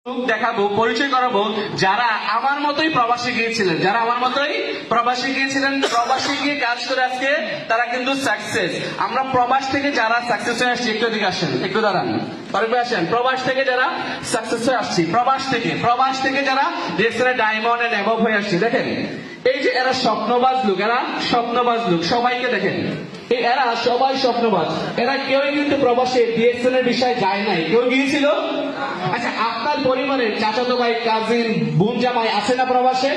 লোক দেখাবো, পরিচয় করাবো যারা আমার মতোই প্রবাসী গিয়েছিলেন, যারা আমার মতোই প্রবাসী গিয়েছিলেন, প্রবাসী গিয়ে কাজ করে আজকে তারা কিন্তু সাকসেস। আমরা প্রবাস থেকে যারা সাকসেস হয়ে আসছি, একটু এদিকে আসেন, একটু দাঁড়ান, পারবে আসেন। প্রবাস থেকে যারা সাকসেস হয়ে আসছি, প্রবাস থেকে যারা দেখছেন ডায়মন্ড এন্ড অ্যাবভ হয়ে আসছি, দেখেন এই যে এরা স্বপ্নবাজ লোক, এরা স্বপ্নবাজ লোক, সবাইকে দেখেন এরা সবাই স্বপ্নবাজ। এরা কেউই কিন্তু প্রবাসে ডিএক্সএল এর বিষয়ে যায় নাই। কেউ গিয়েছিল? আচ্ছা, আপনার পরিবারের চাচাতো ভাই, কাজিন, বোন, জামাই আছে না প্রবাসে?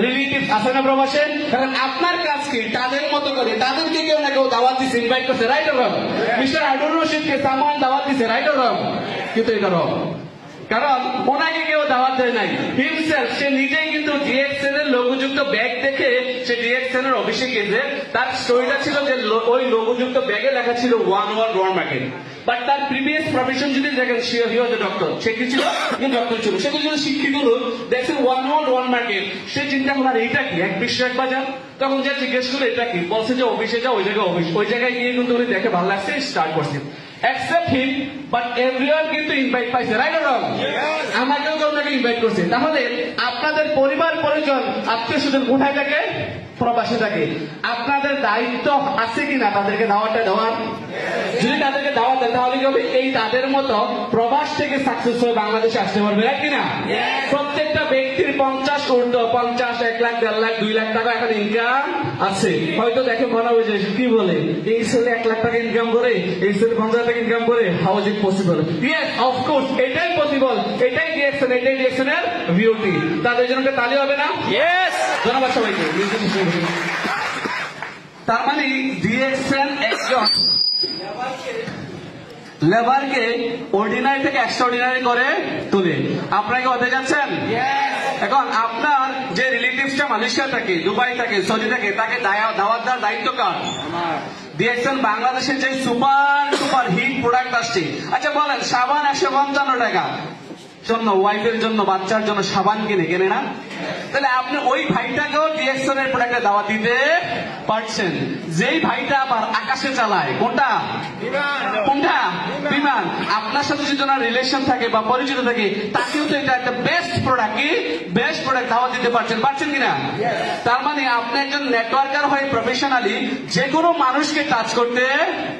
রিলেটিভ আছে না প্রবাসে? কারণ আপনার কাজকে তাদের মতো করে তাদেরকে কেউ না কেউ দাওয়াত দিচ্ছে, ইনভাইট করছে, right or wrong? Mister Abdur রশিদকে সামান দাওয়াত দিচ্ছে, রাইট অর রং? কিন্তু এটা রং, কারণ ওনাকে কেউ দাওয়াত দেয় নাই। হিমসেলফ, সে নিজেই কিন্তু ডিএক্সএল এর লোগোযুক্ত ব্যাগ দেখে সে ডিএক্সএল এর অফিসে গেছে। তার স্টোরিটা ছিল যে ওই লোগোযুক্ত ব্যাগে লেখা ছিল 1-1 মার্কেট। বাট তার প্রিভিয়াস প্রফেশন যদি দেখেন, হি ওয়াজ এ ডক্টর। সে কি ছিল? ডক্টর ছিল। সেগুলো যদি শিক্ষিত লোক দেখছেন 1-1 মার্কেট, সে চিন্তা করলাম এইটা কি, এক বিশ্ব এক বাজার। তখন যে জিজ্ঞেস করলো এটা কি, বলছে যে অফিসে যাও, ওই জায়গায় অফিস। ওই জায়গায় গিয়ে কিন্তু উনি দেখে ভালো লাগছে, স্টার্ট করছে। Except him, but everyone কিন্তু ইনভাইট পাইছে, রাইট অর রং? আমাকেও কেউ নাকি ইনভাইট করছে। তাহলে আপনাদের পরিবার পরিজন আত্মীয় স্বজন কোথায় থাকে? প্রবাসে থাকে। আপনাদের দায়িত্ব আছে কিনা তাদেরকে দাওয়াতটা দেওয়ার? যদি তাদেরকে দাওয়াত দেন তাহলে কি হবে? এই তাদের মতো প্রবাস থেকে সাকসেস হয়ে বাংলাদেশে আসতে পারবে, রাইট কিনা? প্রত্যেকটা ব্যক্তির 50 ঊর্ধ্ব, 50, 1 লাখ, 1.5 লাখ, 2 লাখ টাকা এখন ইনকাম আছে। হয়তো দেখে মনে হবে যে কি বলে, এই ছেলে 1 লাখ টাকা ইনকাম করে, এই ছেলে 50 টাকা ইনকাম করে, how is it possible? Yes, of course, এটাই পসিবল। এটাই ডিএক্সএল, এটাই ডিএক্সএল এর বিউটি। তাদের জন্য একটা তালি হবে না? ইয়েস, ধন্যবাদ সবাইকে। তার মানে ডিএক্সএল একজন লেবারকে অর্ডিনারি থেকে এক্সট্রাঅর্ডিনারি করে তোলে। আপনারা কি হতে যাচ্ছেন? এখন আপনার যে রিলেটিভসটা মালয়েশিয়া থাকে, দুবাই থাকে, সৌদি থাকে, তাকে দাওয়াত দেওয়ার দায়িত্ব কার? ডিএক্সএল বাংলাদেশের যে সুপার হিট প্রোডাক্ট আসছে। আচ্ছা বলেন, সাবান 155 টাকা জন্য, ওয়াইফের জন্য, বাচ্চার জন্য সাবান কেনে না? তাহলে আপনি ওই ভাইটাকেও ডিএক্সএল এর প্রোডাক্টে দাওয়াত দিতে পারছেন। যেই ভাইটা আবার আকাশে চালায়, কোনটা? বিমান। আপনার সাথে যদি ওনার রিলেশন থাকে বা পরিচিত থাকে, তাকেও তো এটা একটা বেস্ট প্রোডাক্ট, কি বেস্ট প্রোডাক্ট দাওয়াত দিতে পারছেন কিনা? তার মানে আপনি একজন নেটওয়ার্কার হয়ে প্রফেশনালি যে কোনো মানুষকে টাচ করতে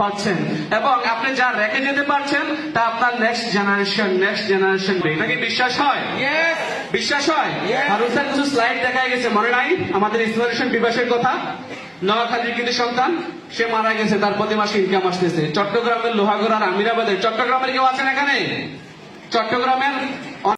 পারছেন, এবং আপনি যা রেখে যেতে পারছেন তা আপনার নেক্সট জেনারেশন এটা কি বিশ্বাস হয়? বিশ্বাস হয়? আর ওখানে কিছু স্লাইড দেখা গেছে, মনে নাই আমাদের ইনস্পিরেশন বিভাসের কথা? নোয়াখালীর কিন্তু সন্তান, সে মারা গেছে, তার প্রতি মাসে ইনকাম আসতেছে। চট্টগ্রামের লোহাগড়ার, আমিরাবাদের, চট্টগ্রামের কেউ আছেন এখানে? চট্টগ্রামের